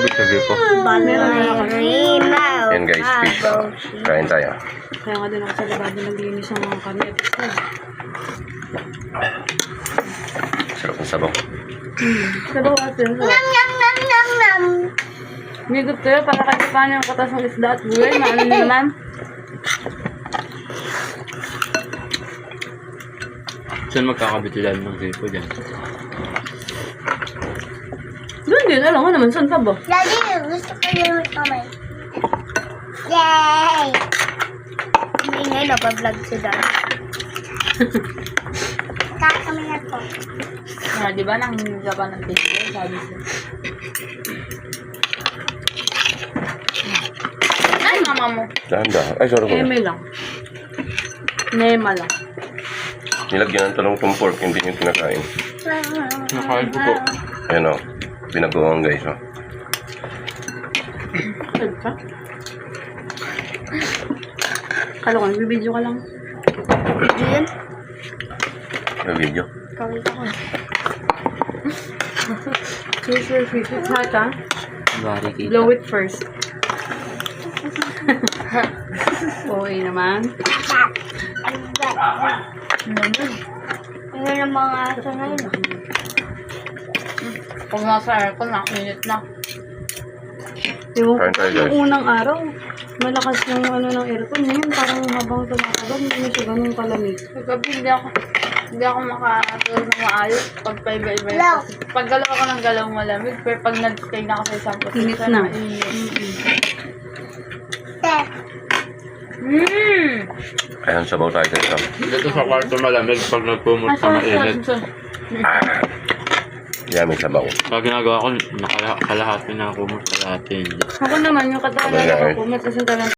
tubig sa gripo. Ballerina. Yan guys, fish. Kain tayo. Kaya nga din ako sa labado naglinis ng mga kamit. Sarap ng sabaw. Sabaw atin. Nam nam nam nam nam. Migot kayo para kahit paano yung katas ng isda at gulay. Maano nyo naman? Saan magkakabitilan ng gripo dyan? Doon din. Alam ko naman. Saan pa ba? Daddy, gusto ko yung kamay. Yay! Hindi ngayon napablog si Daddy. Kakamay na to. Di ba nang Japan ng video? Sabi siya. Ay, mama mo. Dahan-dahan. Ay, sorry ko. Eme lang. Nema lang. Nilagyan ng talong pork, hindi yung kinakain. Nakain ko po. Ayan o. Binagoong guys o. Saan ka? Kala ko, nagbibideo ka lang. Yun. May video. Kawit ako. Sure, fish it hot, ha? Bari kita. Blow it first. Okay naman. Yun ang mga aso na yun. Kung nasa aircon, nakinit na. Ewan Kain ko, tayo, guys. yung unang araw, malakas yung ano ng aircon. Ngayon, parang habang tumatagal, hindi na siya ganun kalamig. Kagabi, hindi ako makatulog ng maayos pag paiba-iba yung Hello. kasi. Pag galaw ako ng galaw malamig, pero pag nag-stay na ako sa isang position, Init na. Te. Ayan, sabaw tayo guys o. Dito sa kwarto malamig pag nagpumot sa mainit. Yan, may sabaw. Pag ginagawa ko, kalahati na kumot, kalahati hindi. Ako naman, yung katawan Sabay na lang, eh. ako, kumot kasi talagang